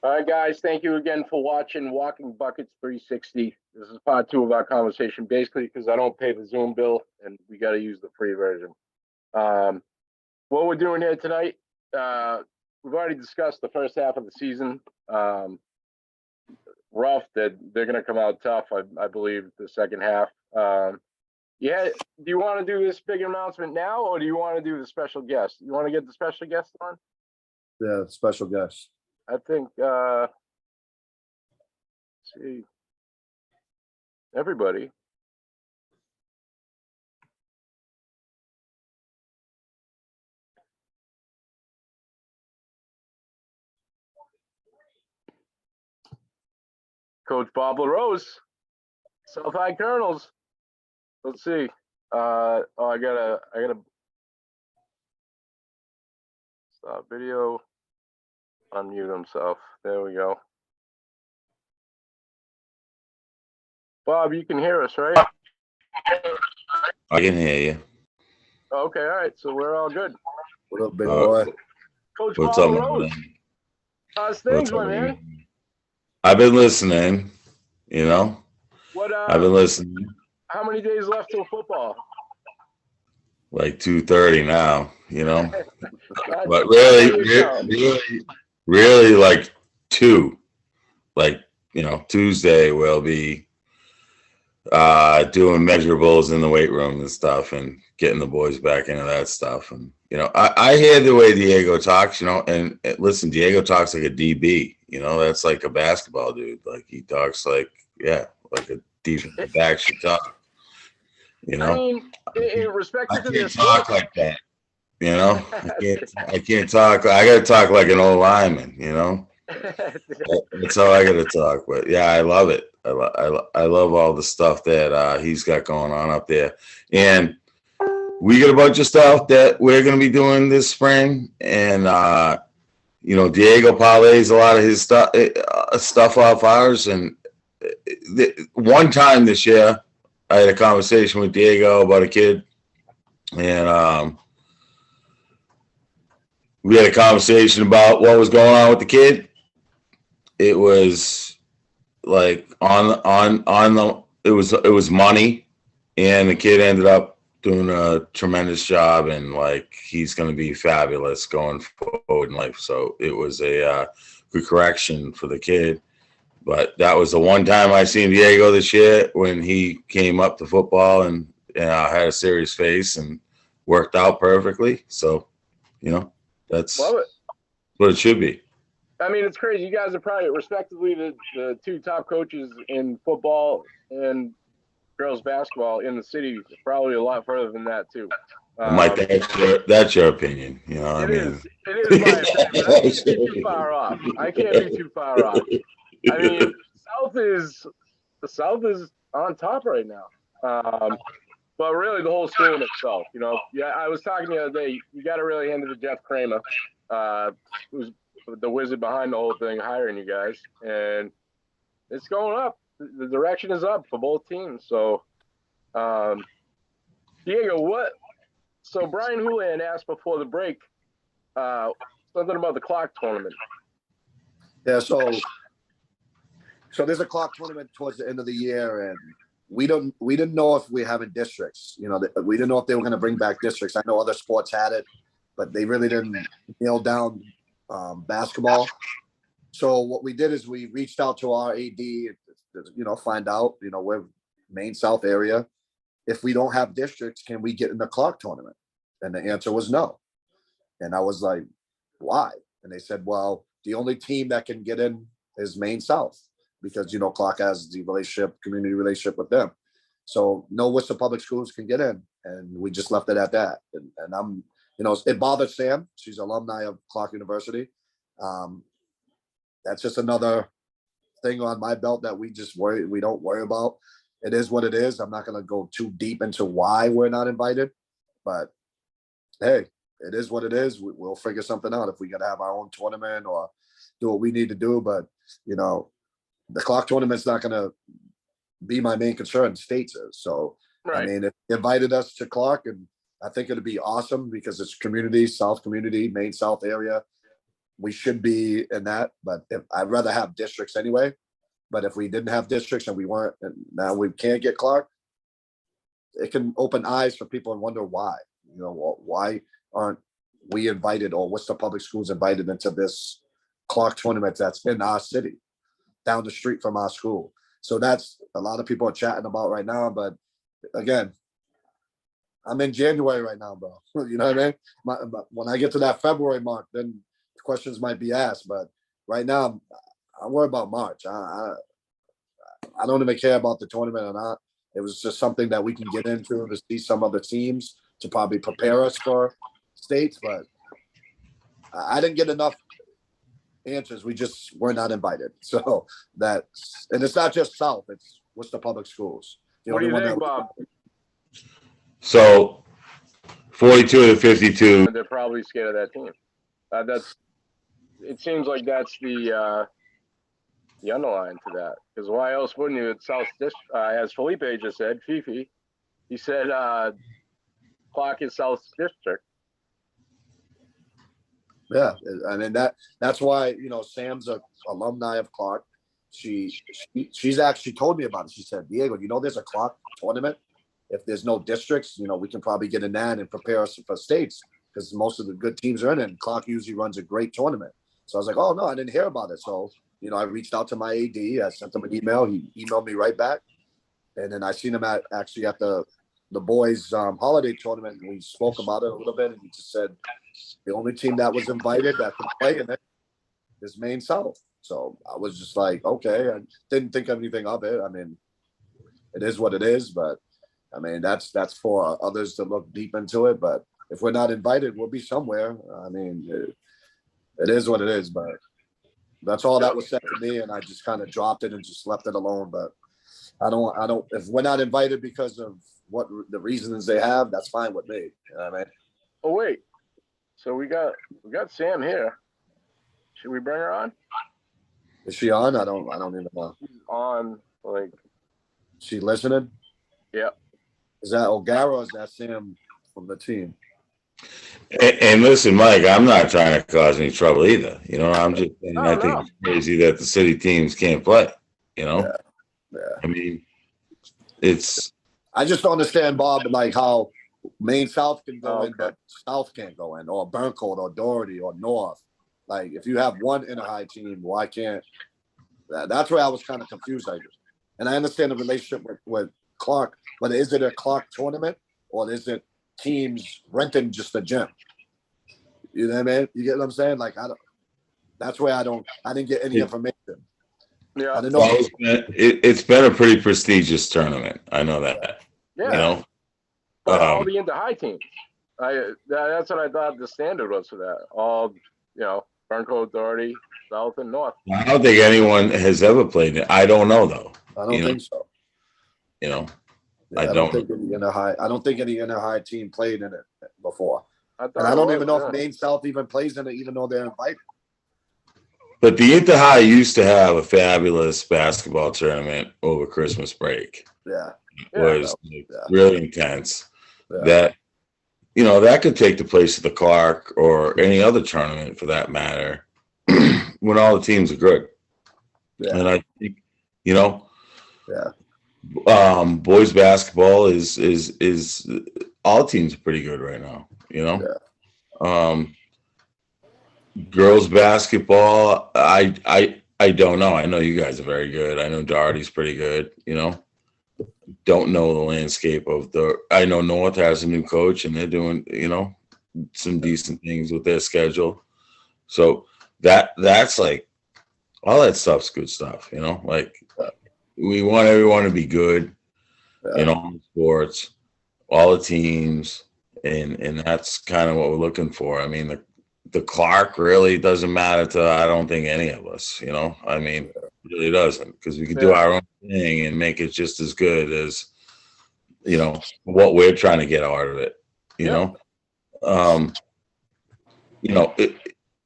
All right, guys. Thank you again for watching Walking Buckets 360. This is part two of our conversation, basically because I don't pay the Zoom bill and we got to use the free version. What we're doing here tonight, we've already discussed the first half of the season. Rough, that they're going to come out tough, I believe, the second half. Yeah, do you want to do this big announcement now, or do you want to do the special guest? You want to get the special guest on? Yeah, special guest. I think, see, everybody. Coach Bob Larose, South High Colonels. Let's see. I gotta stop video, unmute himself. There we go. Bob, you can hear us, right? I can hear you. Okay, all right. So we're all good. What up, big boy? Coach What's Bob up, Larose. man? How's things, What's up, my man? man? I've been listening, you know. What? I've been listening. How many days left till football? Like 2:30 now, you know. But really, like 2. Like, you know, Tuesday we'll be doing measurables in the weight room and stuff, and getting the boys back into that stuff. And you know, I hear the way Diego talks, you know, and listen, Diego talks like a DB, you know, that's like a basketball dude. Like he talks like, like a defensive back should talk. You know, I mean, in respect to I this, can't talk like that. You know, I can't talk. I got to talk like an old lineman. You know, that's how I got to talk. But yeah, I love it. I love all the stuff that he's got going on up there, and we got a bunch of stuff that we're going to be doing this spring. And you know, Diego parlays a lot of his stuff off ours. And one time this year, I had a conversation with Diego about a kid, and we had a conversation about what was going on with the kid. It was like it was money, and the kid ended up doing a tremendous job, and like he's going to be fabulous going forward in life. So it was a good correction for the kid. But that was the one time I seen Diego this year when he came up to football and had a serious face and worked out perfectly. So, you know, that's love it. What it should be. I mean, it's crazy. You guys are probably respectively the two top coaches in football and girls basketball in the city. Probably a lot further than that too. Mike, that's your opinion. You know what I mean? It is my opinion. I can't be too far off. I mean, the South is on top right now. But really, the whole school in itself, you know. Yeah, I was talking the other day. You got to really hand it to Jeff Kramer, who's the wizard behind the whole thing, hiring you guys, and it's going up. The direction is up for both teams. So, Diego, what? So Brian Houlihan asked before the break something about the clock tournament. Yeah, so there's a clock tournament towards the end of the year, and we didn't know if we're having districts. You know, we didn't know if they were going to bring back districts. I know other sports had it, but they really didn't nail down basketball. So what we did is we reached out to our AD, you know, find out, you know, we're Main South area. If we don't have districts, can we get in the clock tournament? And the answer was no. And I was like, why? And they said, well, the only team that can get in is Main South, because, you know, Clock has the community relationship with them. So no Worcester Public Schools can get in. And we just left it at that. And I'm, you know, it bothered Sam. She's alumni of Clark University. That's just another thing on my belt that we don't worry about. It is what it is. I'm not going to go too deep into why we're not invited, but hey, it is what it is. We'll figure something out if we got to have our own tournament or do what we need to do. But, you know, the clock tournament's not going to be my main concern. States is. So, right. I mean, it invited us to Clark, and I think it'd be awesome because it's community, South community, Main South area. we should be in that. But I'd rather have districts anyway. But if we didn't have districts and we weren't, and now we can't get Clark, it can open eyes for people and wonder why. You know, why aren't we invited, or Worcester Public Schools invited into this Clark tournament that's in our city, down the street from our school? So that's a lot of people are chatting about right now. But again, I'm in January right now, bro. You know what I mean? When I get to that February mark, then questions might be asked. But right now, I'm worried about March. I don't even care about the tournament or not. It was just something that we can get into to see some other teams to probably prepare us for states. But I didn't get enough answers. We just were not invited. So that's, and it's not just South. It's Worcester Public Schools. What do you think, Bob? So 42 to 52. They're probably scared of that team. It seems like that's the underline to that. Because why else wouldn't you? At South District, as Felipe just said, Fifi, he said Clark is South District. Yeah, I mean that's why, you know, Sam's a alumni of Clark. She's actually told me about it. She said, Diego, you know, there's a Clark tournament. If there's no districts, you know, we can probably get in that and prepare us for states, because most of the good teams are in it. And Clark usually runs a great tournament. So I was like, oh no, I didn't hear about it. So, you know, I reached out to my AD. I sent him an email. He emailed me right back. And then I seen him at the boys holiday tournament, and we spoke about it a little bit. And he just said the only team that was invited that could play in it is Maine South. So I was just like, okay, I didn't think anything of it. I mean, it is what it is, but I mean, that's for others to look deep into it. But if we're not invited, we'll be somewhere. I mean, it is what it is, but that's all that was said to me. And I just kind of dropped it and just left it alone. But I don't, if we're not invited because of what the reasons they have, that's fine with me. You know what I mean? Oh, wait. So we got Sam here. Should we bring her on? Is she on? I don't even know. She's on, like. She listening? Yeah. Is that O'Gara or is that Sam from the team? And listen, Mike, I'm not trying to cause any trouble either. You know, I'm just saying, I think it's crazy that the city teams can't play. You know, yeah. I mean, I just don't understand, Bob, like how Maine South can go in, but South can't go in, or Burncoat or Doherty or North. Like, if you have one inner high team, why can't? That's where I was kind of confused. And I understand the relationship with Clark, but is it a Clark tournament or is it teams renting just a gym? You know what I mean? You get what I'm saying? Like, that's where I didn't get any information. Yeah. I didn't know. Well, it's been a pretty prestigious tournament. I know that. Yeah. You know, all the inter high teams. That's what I thought the standard was for that. All, you know, Burncoat, Doherty, South, and North. I don't think anyone has ever played it. I don't know though. I don't think so. You know, yeah, I don't think any inner high team played in it before. And I don't even know if Maine South even plays in it, even though they're invited. But the Inter High used to have a fabulous basketball tournament over Christmas break. Yeah. It was really intense. Yeah. That, you know, that could take the place of the Clark or any other tournament for that matter when all the teams are good. Yeah. And I think, you know, boys basketball is all teams are pretty good right now, you know. Yeah. Girls basketball, I don't know. I know you guys are very good. I know Doherty's pretty good, you know. Don't know the landscape of I know North has a new coach and they're doing, you know, some decent things with their schedule. So that's like all that stuff's good stuff, you know. Like we want everyone to be good in all the sports, all the teams, and that's kind of what we're looking for. I mean, the Clark really doesn't matter to, I don't think, any of us, you know. I mean, it really doesn't, because we can do our own thing and make it just as good as, you know, what we're trying to get out of it, you know. You know,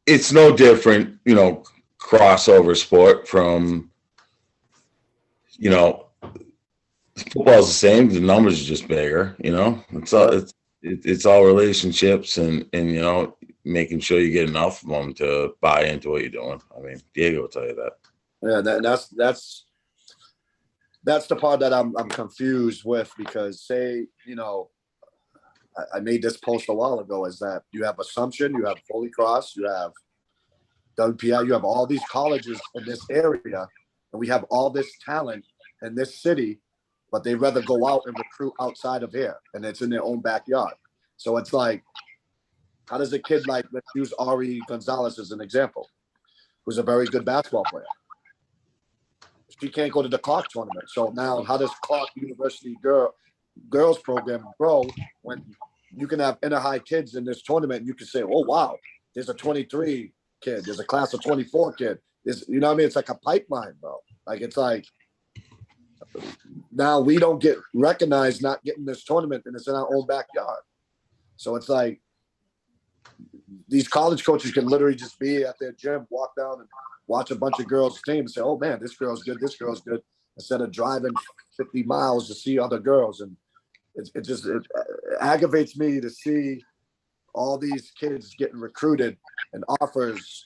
it's no different, you know, crossover sport from, you know, football's the same, the numbers are just bigger, you know. It's all relationships and you know, making sure you get enough of them to buy into what you're doing. I mean, Diego will tell you that. Yeah, that's the part that I'm confused with, because say, I made this post a while ago, is that you have Assumption, you have Holy Cross, you have WPI, you have all these colleges in this area, and we have all this talent in this city, but they rather go out and recruit outside of here, and it's in their own backyard. So it's like, how does a kid like, let's use Ari Gonzalez as an example, who's a very good basketball player. She can't go to the Clark tournament. So now how does Clark University girls program grow when you can have inner high kids in this tournament and you can say, oh, wow, there's a 23 kid, there's a class of 24 kid. You know what I mean? It's like a pipeline, bro. Like, it's like, now we don't get recognized not getting this tournament, and it's in our own backyard. So it's like, these college coaches can literally just be at their gym, walk down and watch a bunch of girls' team and say, oh man, this girl's good, instead of driving 50 miles to see other girls. And it just aggravates me to see all these kids getting recruited and offers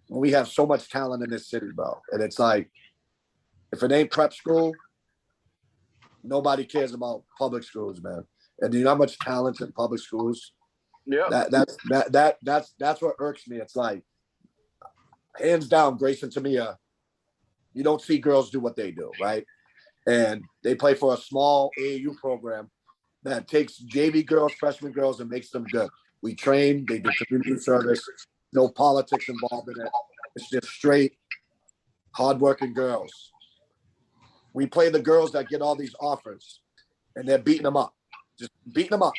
when we have so much talent in this city, bro. And it's like, if it ain't prep school, nobody cares about public schools, man. And you know how much talent in public schools? Yeah. That's what irks me. It's like, hands down, Grace and Tamia, you don't see girls do what they do, right? And they play for a small AAU program that takes JV girls, freshman girls, and makes them good. We train, they do community service, no politics involved in it. It's just straight, hardworking girls. We play the girls that get all these offers, and they're beating them up, just beating them up.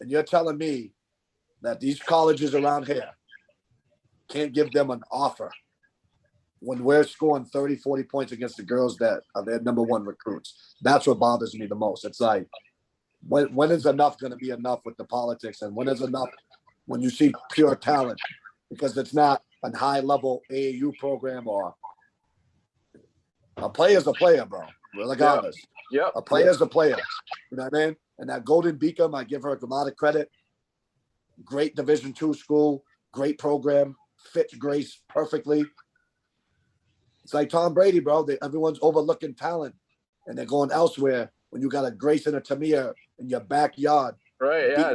And you're telling me that these colleges around here can't give them an offer when we're scoring 30, 40 points against the girls that are their number one recruits. That's what bothers me the most. It's like, when is enough going to be enough with the politics? And when is enough when you see pure talent? Because it's not a high-level AAU program, or a player's a player, bro, regardless. Yeah. A player's a player. You know what I mean? And that Golden Beacom, I give her a lot of credit. Great Division II school, great program, fits Grace perfectly. It's like Tom Brady, bro. Everyone's overlooking talent, and they're going elsewhere when you got a Grace and a Tamia in your backyard. Right, yeah.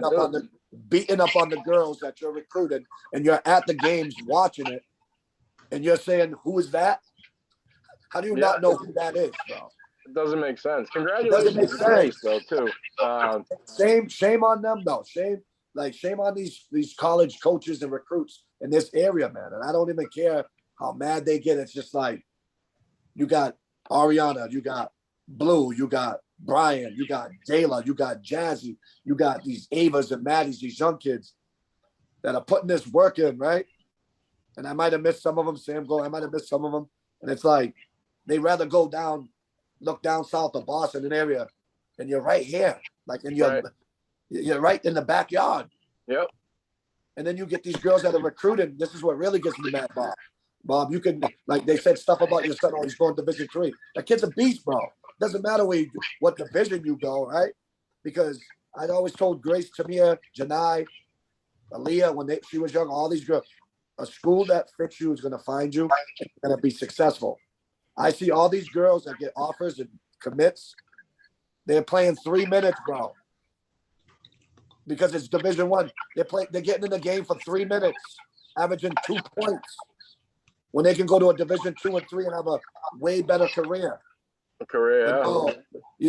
Beating up on the girls that you're recruiting, and you're at the games watching it, and you're saying, who is that? How do you not know who that is, bro? It doesn't make sense. Congratulations to Grace, though, too. Shame on them, though. Shame on these college coaches and recruits in this area, man. And I don't even care how mad they get. It's just like, you got Ariana, you got Blue, you got Brian, you got Dayla, you got Jazzy, you got these Avas and Maddies, these young kids that are putting this work in, right? And I might have missed some of them, Sam Gold, I might have missed some of them. And it's like, they rather go down, look down south of Boston, an area, and you're right here. Like, and you're right in the backyard. Yep. And then you get these girls that are recruited. This is what really gets me mad, Bob. Bob, you can, like they said stuff about your son, oh, he's going to Division III. That kid's a beast, bro. Doesn't matter what division you go, right? Because I'd always told Grace, Tamia, Janai, Aaliyah, when she was young, all these girls, a school that fits you is going to find you and going to be successful. I see all these girls that get offers and commits. They're playing 3 minutes, bro. Because it's Division I. They're getting in the game for 3 minutes, averaging 2 points. When they can go to a Division II and III and have a way better career. You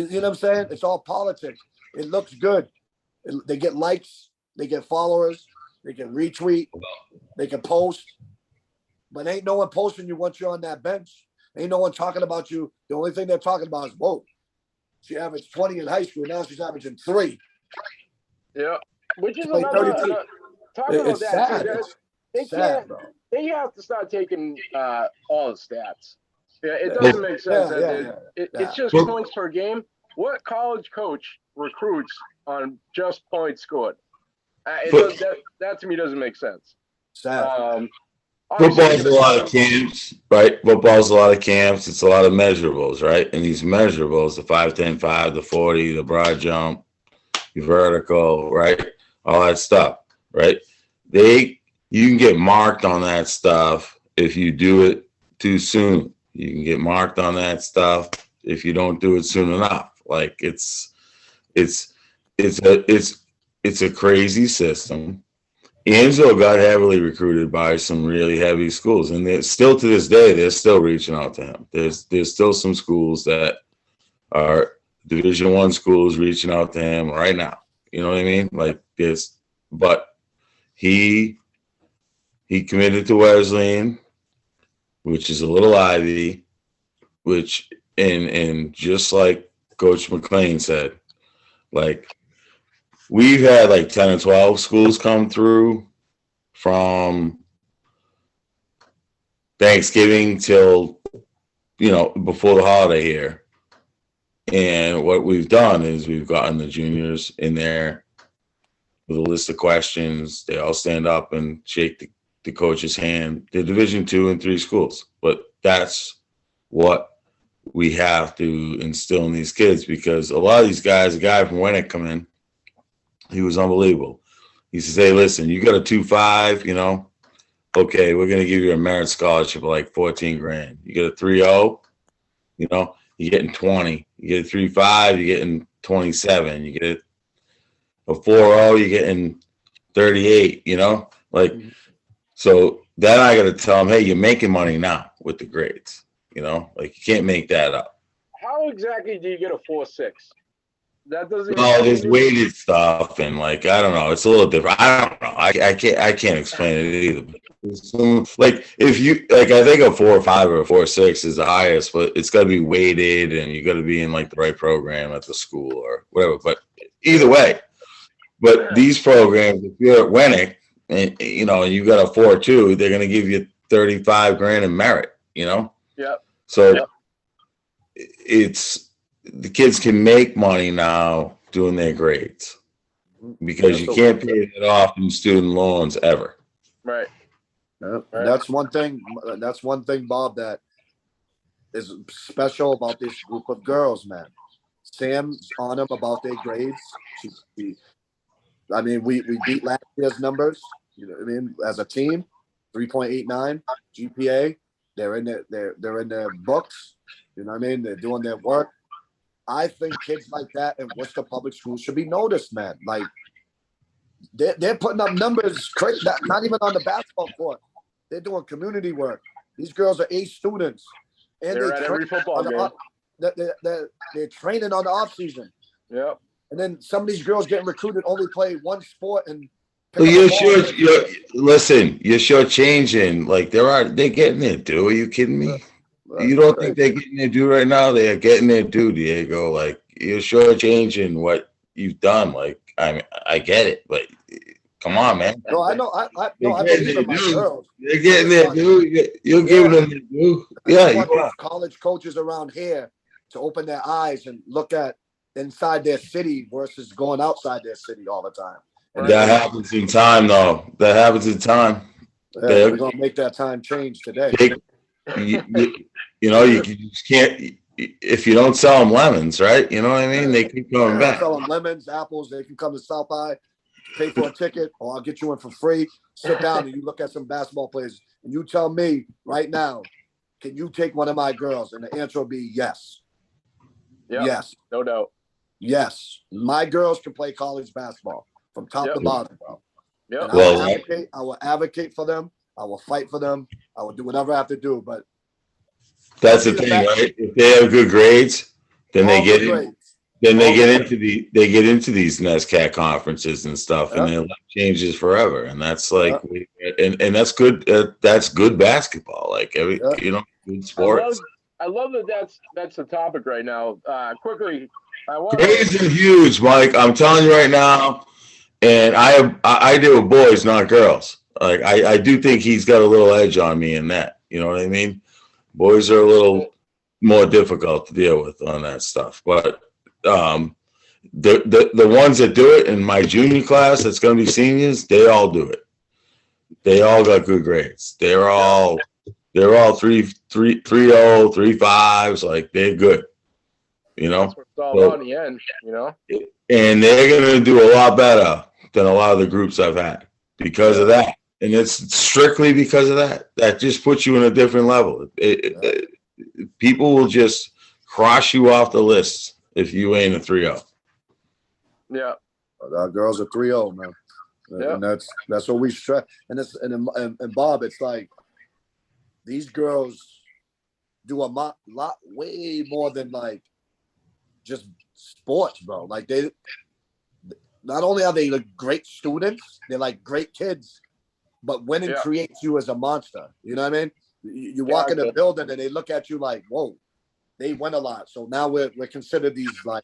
know what I'm saying? It's all politics. It looks good. They get likes. They get followers. They can retweet. They can post. But ain't no one posting you once you're on that bench. Ain't no one talking about you. The only thing they're talking about is, whoa, she averaged 20 in high school. Now she's averaging 3. Yeah. Which is another, talking about that, sad, bro. They have to start taking all the stats. Yeah, it doesn't make sense. It's just points per game. What college coach recruits on just points scored? That to me doesn't make sense. Sad. Football's a lot of camps, right? Football's a lot of camps. It's a lot of measurables, right? And these measurables, the 5, 10, 5, the 40, the broad jump, the vertical, right? All that stuff, right? you can get marked on that stuff if you do it too soon. You can get marked on that stuff if you don't do it soon enough. Like it's a crazy system. Angelo got heavily recruited by some really heavy schools, and they're still to this day they're still reaching out to him. There's still some schools that are Division I schools reaching out to him right now. You know what I mean? Like this, but he committed to Wesleyan, which is a little Ivy, which and just like Coach McClain said, like we've had like 10 or 12 schools come through from Thanksgiving till, before the holiday here. And what we've done is we've gotten the juniors in there with a list of questions. They all stand up and shake the coach's hand. They're Division II and III schools, but that's what we have to instill in these kids, because a lot of these guys, a guy from Winnick come in, he was unbelievable. He says, hey, listen, you got a 2.5, okay, we're going to give you a merit scholarship of like 14 grand. You get a 3.0, you're getting 20. You get a 3.5, you're getting 27. You get a 4.0, you're getting 38, So then I got to tell them, hey, you're making money now with the grades, like you can't make that up. How exactly do you get a 4.6? That doesn't. No, there's weighted stuff and like I don't know. It's a little different. I don't know. I can't explain it either. Like if you like, I think a 4.5 or a 4.6 is the highest, but it's got to be weighted and you got to be in like the right program at the school or whatever. But either way, but these programs, if you're at Winnick and you got a 4.2, they're gonna give you 35 grand in merit. Yeah. So it's. The kids can make money now doing their grades because you can't pay it off in student loans ever. Right. Right. That's one thing. That's one thing, Bob, that is special about this group of girls, man. Sam's on them about their grades. We beat last year's numbers. As a team, 3.89 GPA. They're in their books. They're doing their work. I think kids like that in Worcester Public Schools should be noticed, man. Like they're putting up numbers, not even on the basketball court. They're doing community work. These girls are A students, and they're at every football game. They're training on the off season. Yeah. And then some of these girls getting recruited only play one sport and. Well, you're shortchanging. Like they're getting their due. Are you kidding me? You don't think they're getting their due right now? They are getting their due, Diego. Like you're shortchanging what you've done. Like I get it, but come on, man. No, I know. I believe in my girls. They're getting their due. You're giving them their due. Yeah, you are. College coaches around here to open their eyes and look at inside their city versus going outside their city all the time. And that happens in time, though. That happens in time. Yeah, we're gonna make that time change today. You just can't if you don't sell them lemons, right? You know what I mean? They keep going back. Sell them lemons, apples. They can come to South by, pay for a ticket, or I'll get you in for free. Sit down and you look at some basketball players, and you tell me right now, can you take one of my girls? And the answer will be yes. Yep, yes, no doubt. Yes, my girls can play college basketball from top to bottom, bro. Yep. I will advocate for them. I will fight for them. I will do whatever I have to do. But that's the thing, right? If they have good grades, then they get into these NESCAC conferences and stuff, and their life changes forever. And that's like, and that's good. That's good basketball. Like good sports. I love that. That's the topic right now. Quickly, grades are huge, Mike. I'm telling you right now. And I deal with boys, not girls. Like I do think he's got a little edge on me in that. You know what I mean? Boys are a little more difficult to deal with on that stuff. But the ones that do it in my junior class, that's going to be seniors, they all do it. They all got good grades. They're all 3.0, 3.5s. Like they're good. That's what it's all about in the end. And they're going to do a lot better than a lot of the groups I've had. because of that. And it's strictly because of that. That just puts you in a different level. People will just cross you off the list if you ain't a 3-0. Yeah. Our girls are 3-0, man. Yeah. And that's what we stress. And Bob, it's like these girls do a lot way more than like just sports, bro. Like they not only are they like great students, they're like great kids, but winning creates you as a monster. You know what I mean? You walk in a building and they look at you like, whoa, they win a lot. So now we're considered these like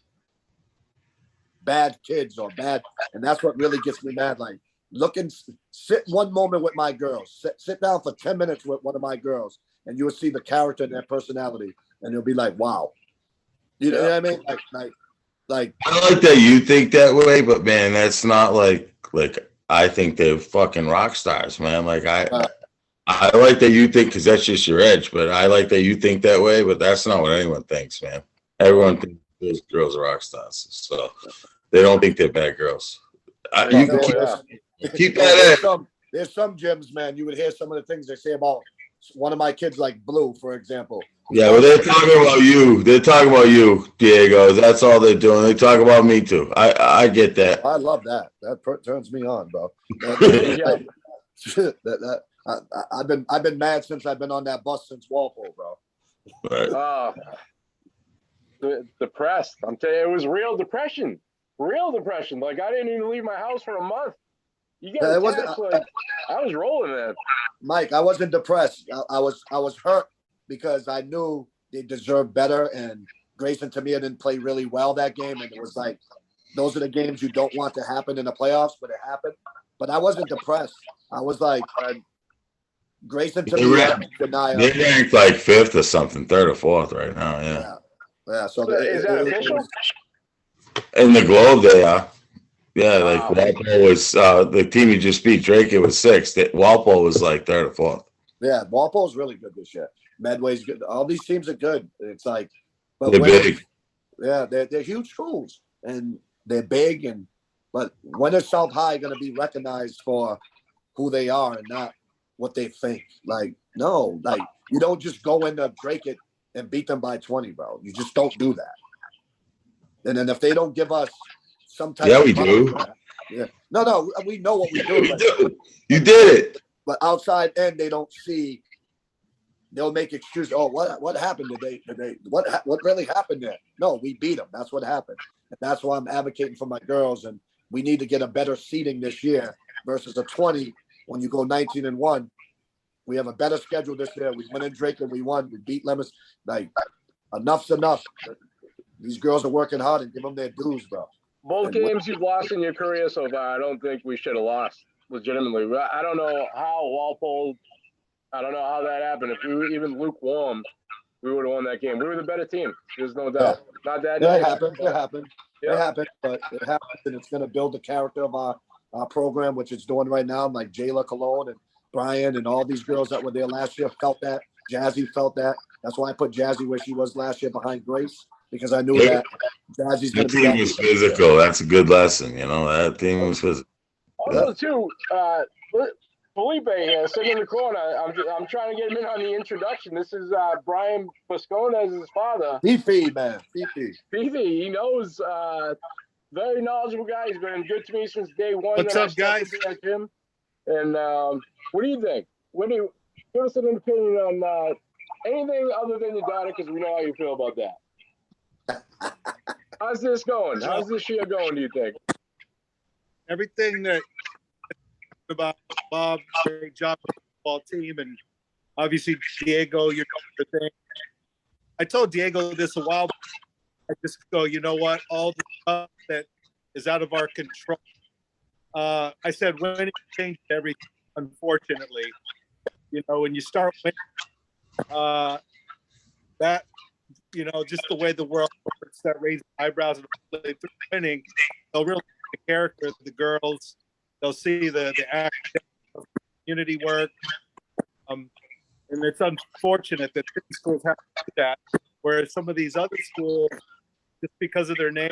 bad kids or bad, and that's what really gets me mad. Like sit one moment with my girls, sit down for 10 minutes with one of my girls, and you'll see the character and their personality, and you'll be like, wow. You know what I mean? Like I like that you think that way, but man, that's not like I think they're fucking rock stars, man. Like I like that you think, because that's just your edge, but I like that you think that way, but that's not what anyone thinks, man. Everyone thinks those girls are rock stars, so they don't think they're bad girls. You can keep that in. There's some gyms, man, you would hear some of the things they say about one of my kids, like Blue, for example. Yeah, well, they're talking about you. They're talking about you, Diego. That's all they're doing. They talk about me too. I get that. I love that. That turns me on, bro. I've been mad since I've been on that bus since Walpole, bro. Right. Depressed. I'm telling you, it was real depression. Real depression. Like I didn't even leave my house for a month. You get attached, like I was rolling, man. Mike, I wasn't depressed. I was hurt because I knew they deserved better, and Grayson Tamir didn't play really well that game, and it was like those are the games you don't want to happen in the playoffs, but it happened. But I wasn't depressed. I was like, Grayson Tamir. They ranked like 5th or something, 3rd or 4th right now. Yeah. So is that official? In the Globe, they are. Yeah, like Walpole was the team you just beat. Drake, it was 6th. Walpole was like 3rd or 4th. Yeah, Walpole's really good this year. Medway's good. All these teams are good. It's like, but they're big. Yeah, they're huge schools and they're big. But when is South High going to be recognized for who they are and not what they think? Like, no, like you don't just go into Drake it and beat them by 20, bro. You just don't do that. And then if they don't give us some type of yeah. No, we know what we do. You did it. But outside end, they don't see. They'll make excuses. Oh, what happened today? What really happened there? No, we beat them. That's what happened. And that's why I'm advocating for my girls. And we need to get a better seeding this year versus a 20 when you go 19-1. We have a better schedule this year. We went in Drake and we won. We beat Lemons. Like, enough's enough. These girls are working hard and give them their dues, bro. Both games you've lost in your career so far, I don't think we should have lost. Legitimately, I don't know how Walpole. I don't know how that happened. If we were even lukewarm, we would have won that game. We were the better team. There's no doubt. Yeah. Not that. It happened. It happened. Yeah. It happened. But it happened, and it's going to build the character of our program, which it's doing right now. Like Jayla Cologne and Brian and all these girls that were there last year felt that. Jazzy felt that. That's why I put Jazzy where she was last year behind Grace, because I knew that Jazzy's going to be. That team was physical. That's a good lesson. You know, that team was physical. Also, too, Felipe sitting in the corner. I'm trying to get him in on the introduction. This is Brian Pascones' father. Fifi, man. Fifi. He knows. Very knowledgeable guy. He's been good to me since day one. What's up, guys? Him. And what do you think? Give us an opinion on anything other than your daughter, because we know how you feel about that. How's this going? How's this year going, do you think? Everything that about Bob, great job with the football team, and obviously Diego, you know the thing. I told Diego this a while back. I just go, you know what? All the stuff that is out of our control. I said winning changed everything. Unfortunately, you know, when you start winning, that, you know, just the way the world works, that raises eyebrows and through winning, they'll really see the character of the girls. They'll see the community work. And it's unfortunate that certain schools have to do that, whereas some of these other schools, just because of their name,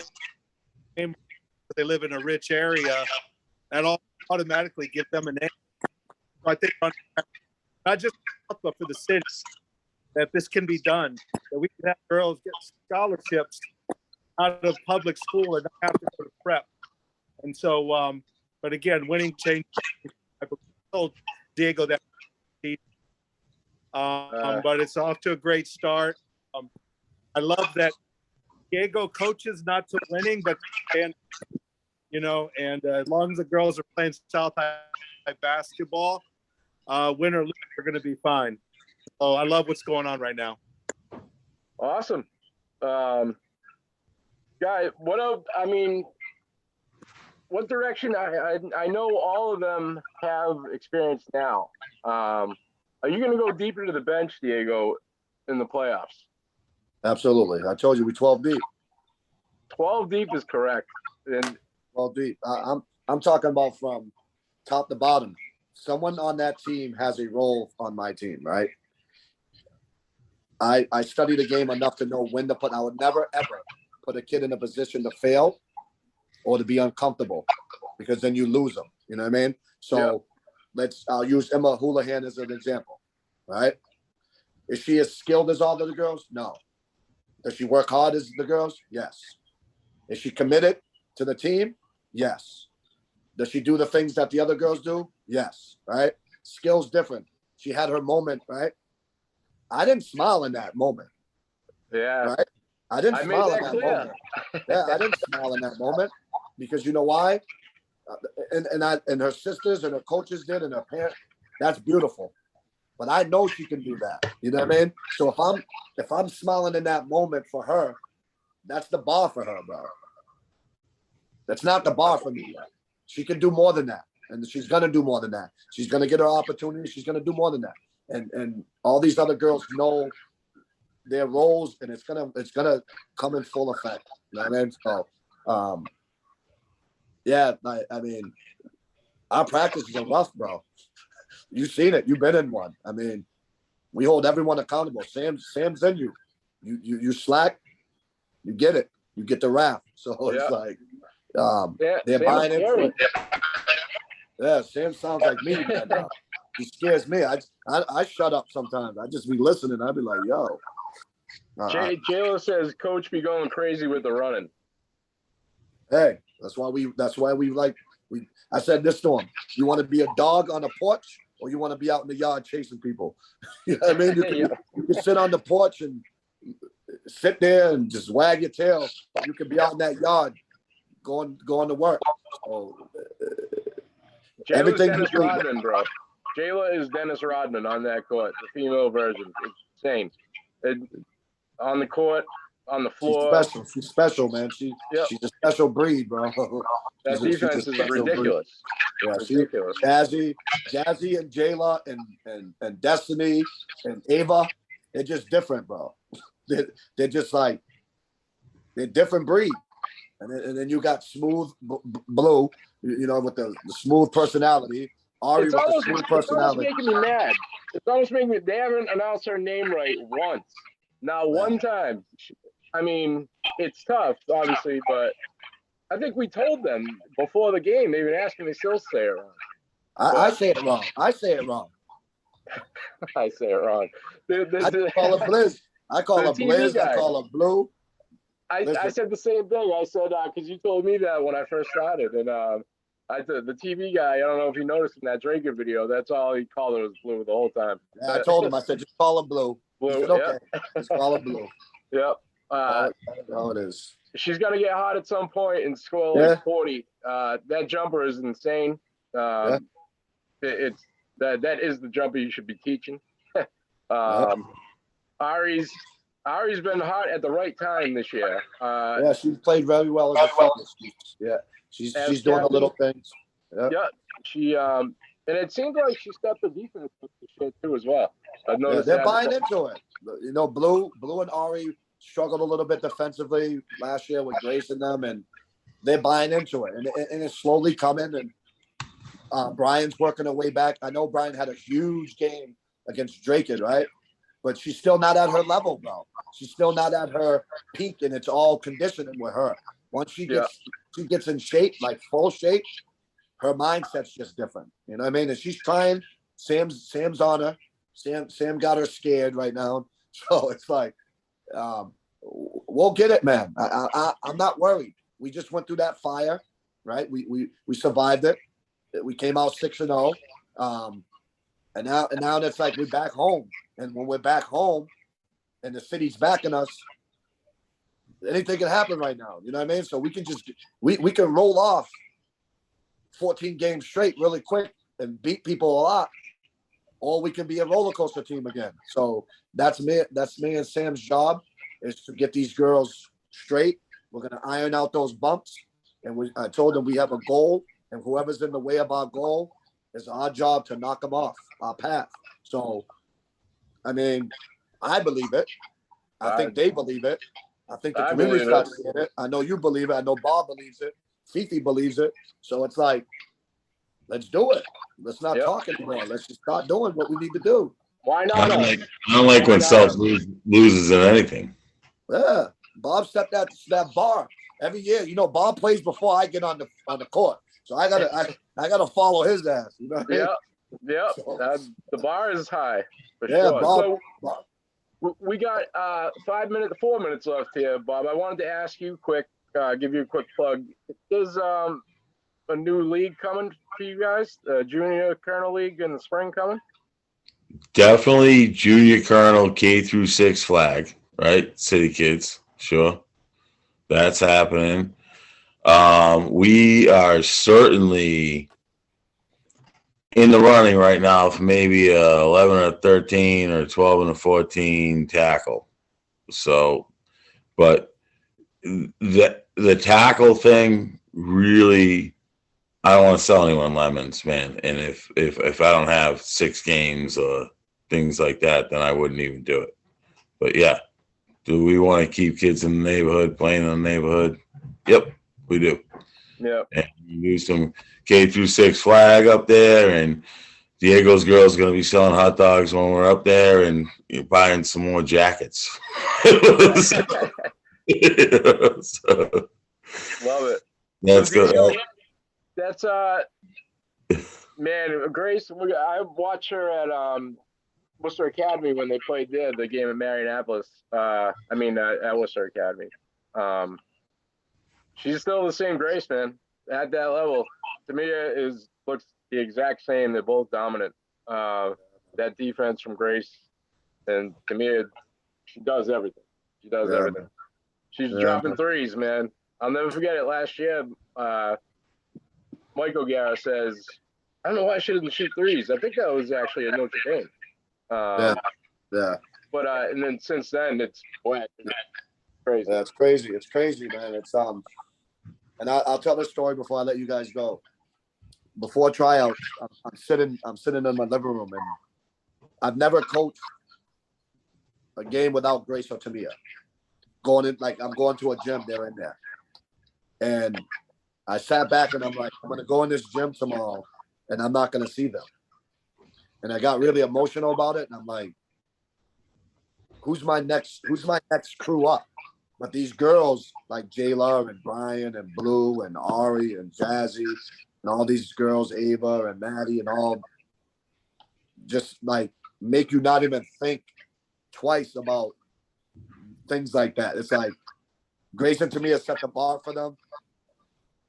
they live in a rich area, that all automatically give them a name. So I think not just but for the city, that this can be done, that we can have girls get scholarships out of public school and not have to go to prep. And so, but again, winning change. I told Diego that, but it's off to a great start. I love that Diego coaches not to winning, but and as long as the girls are playing South High basketball, win or lose, they're going to be fine. So I love what's going on right now. Awesome. Guy, what direction? I know all of them have experience now. Are you going to go deeper to the bench, Diego, in the playoffs? Absolutely. I told you we 12 deep. 12 deep is correct. And 12 deep. I'm talking about from top to bottom. Someone on that team has a role on my team, right? I study the game enough to know when to put. I would never ever put a kid in a position to fail or to be uncomfortable, because then you lose them. You know what I mean? So I'll use Emma Houlihan as an example, right? Is she as skilled as all the other girls? No. Does she work hard as the girls? Yes. Is she committed to the team? Yes. Does she do the things that the other girls do? Yes. Right? Skill's different. She had her moment, right? I didn't smile in that moment. Yeah. Right? I didn't smile in that clear. moment. Yeah, I didn't smile in that moment because you know why? And her sisters and her coaches did, and her parents. That's beautiful. But I know she can do that. You know what I mean? So if I'm smiling in that moment for her, that's the bar for her, bro. That's not the bar for me yet. She can do more than that. And she's gonna do more than that. She's gonna get her opportunity. She's gonna do more than that. And all these other girls know their roles, and it's gonna come in full effect. You know what I mean? So yeah, I mean, our practices are rough, bro. You've seen it. You've been in one. I mean, we hold everyone accountable. Sam's in you. You slack, you get it. You get the rap. So it's like they're buying into it. Yeah, Sam sounds like me, man. He scares me. I shut up sometimes. I just be listening. I'd be like, yo. Jayla says coach be going crazy with the running. Hey, that's why I said this to him. You want to be a dog on a porch, or you want to be out in the yard chasing people? You know what I mean? You can sit on the porch and sit there and just wag your tail. You can be out in that yard going to work. So, Jayla's Dennis Rodman, bro. Jayla is Dennis Rodman on that court, the female version. It's insane. On the court, on the floor. She's special, man. She's a special breed, bro. That defense is ridiculous. Yeah, ridiculous. Jazzy and Jayla and Destiny and Ava, they're just different, bro. They're just like, they're different breed. And then you got Smooth Blue, with the smooth personality. Ari with the smooth personality. It's almost making me mad. It's almost making me. They haven't announced her name right once. Now, one time. I mean, it's tough, obviously, but I think we told them before the game. They've been asking. They still say it wrong. I say it wrong. I say it wrong. I say it wrong. I call her Blizz. I call her Blizz. I call her Blue. I said the same thing. I said because you told me that when I first started, and the TV guy. I don't know if you noticed in that Draker video. That's all he called her was Blue the whole time. Yeah, I told him. I said just call her Blue. Blue. Said, okay, just call her Blue. Yep. How it is. She's gonna get hot at some point and score like 40. That jumper is insane. It's that is the jumper you should be teaching. Ari's been hot at the right time this year. She's played very well as a freshman. She's doing a little things. Yeah, she and it seems like she stepped the defense too as well. I've noticed they're buying into it. Blue and Ari struggled a little bit defensively last year with Grace and them, and they're buying into it, and it's slowly coming. And Brian's working her way back. I know Brian had a huge game against Draken, right? But she's still not at her level, bro. She's still not at her peak, and it's all conditioning with her. Once she gets in shape, like full shape, her mindset's just different. You know what I mean? And she's trying. Sam's on her. Sam got her scared right now. So it's like, we'll get it, man. I'm not worried. We just went through that fire, right? We survived it. We came out 6-0. And now it's like we're back home. And when we're back home and the city's backing us, anything can happen right now. You know what I mean? So we can just we can roll off 14 games straight really quick and beat people a lot. Or we can be a roller coaster team again. So that's me and Sam's job is to get these girls straight. We're gonna iron out those bumps. And I told them we have a goal, and whoever's in the way of our goal, it's our job to knock them off our path. So, I mean, I believe it. I think they believe it. I think the community starts seeing it. I know you believe it. I know Bob believes it. Fifi believes it. So it's like, let's do it. Let's not talk anymore. Let's just start doing what we need to do. Why not? I don't like when South loses in anything. Yeah. Bob set that bar every year. You know, Bob plays before I get on the court. So I gotta follow his ass. You know what I mean? Yeah. So, the bar is high for sure. Bob, we got 4 minutes left here, Bob. I wanted to ask you give you a quick plug. There's a new league coming for you guys, the Junior Colonel League in the spring coming? Definitely Junior Colonel K-6 flag, right? City kids, sure. That's happening. We are certainly in the running right now for maybe 11 or 13 or 12 and a 14 tackle. So, but the tackle thing really, I don't want to sell anyone lemons, man. And if I don't have 6 games or things like that, then I wouldn't even do it. But yeah, do we want to keep kids in the neighborhood, playing in the neighborhood? Yep, we do. Yeah. And we do some K-6 flag up there, and Diego's girl's going to be selling hot dogs when we're up there, and you're buying some more jackets. So, love it. That's good. That's man, Grace. I watched her at Worcester Academy when they played the game at Marionapolis. At Worcester Academy. She's still the same Grace, man. At that level, Tamia looks the exact same. They're both dominant. That defense from Grace and Tamia, she does everything. She does everything. She's dropping threes, man. I'll never forget it. Last year, Michael Guerra says, "I don't know why she didn't shoot threes." I think that was actually a Notre Dame. But and then since then, it's crazy. Yeah, it's crazy. It's crazy, man. It's and I'll tell this story before I let you guys go. Before tryouts, I'm sitting in my living room, and I've never coached a game without Grace or Tamia. I'm going to a gym, they're in there. And I sat back and I'm like, I'm gonna go in this gym tomorrow and I'm not gonna see them. And I got really emotional about it, and I'm like, who's my next crew up? But these girls like Jayla and Brian and Blue and Ari and Jazzy and all these girls, Ava and Maddie, and all just like make you not even think twice about things like that. It's like Grayson to me has set the bar for them,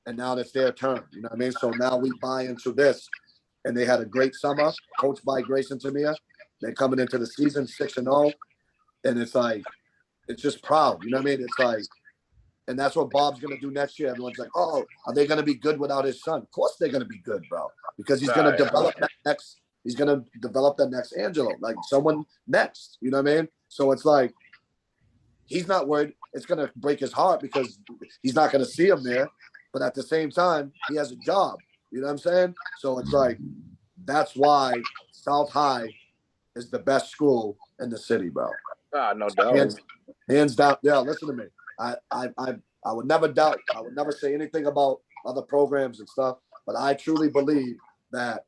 and now it's their turn. You know what I mean? So now we buy into this, and they had a great summer, coached by Grayson Tamia. They're coming into the season 6-0, and it's like, it's just proud. You know what I mean? It's like, and that's what Bob's gonna do next year. Everyone's like, oh, are they gonna be good without his son? Of course they're gonna be good, bro, because he's gonna develop that next. He's gonna develop that next Angelo, like someone next. You know what I mean? So it's like, he's not worried. It's gonna break his heart because he's not gonna see him there, but at the same time, he has a job. You know what I'm saying? So it's like, that's why South High is the best school in the city, bro. No doubt. Hands down. Yeah, listen to me. I would never doubt. I would never say anything about other programs and stuff, but I truly believe that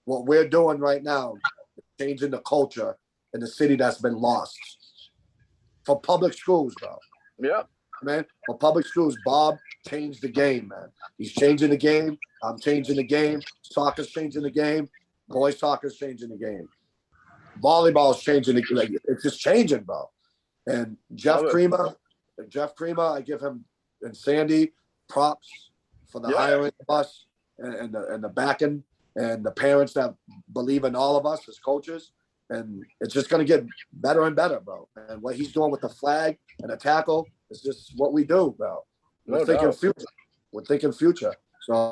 what we're doing right now is changing the culture in the city that's been lost for public schools, bro. Yep. man. For public schools, Bob changed the game, man. He's changing the game. I'm changing the game. Soccer's changing the game. Boys soccer's changing the game. Volleyball's changing. Like, it's just changing, bro. And Jeff Creamer, I give him and Sandy props for the hiring of us and the backing and the parents that believe in all of us as coaches. And it's just going to get better and better, bro. And what he's doing with the flag and the tackle is just what we do, bro. We're thinking future. We're thinking future. So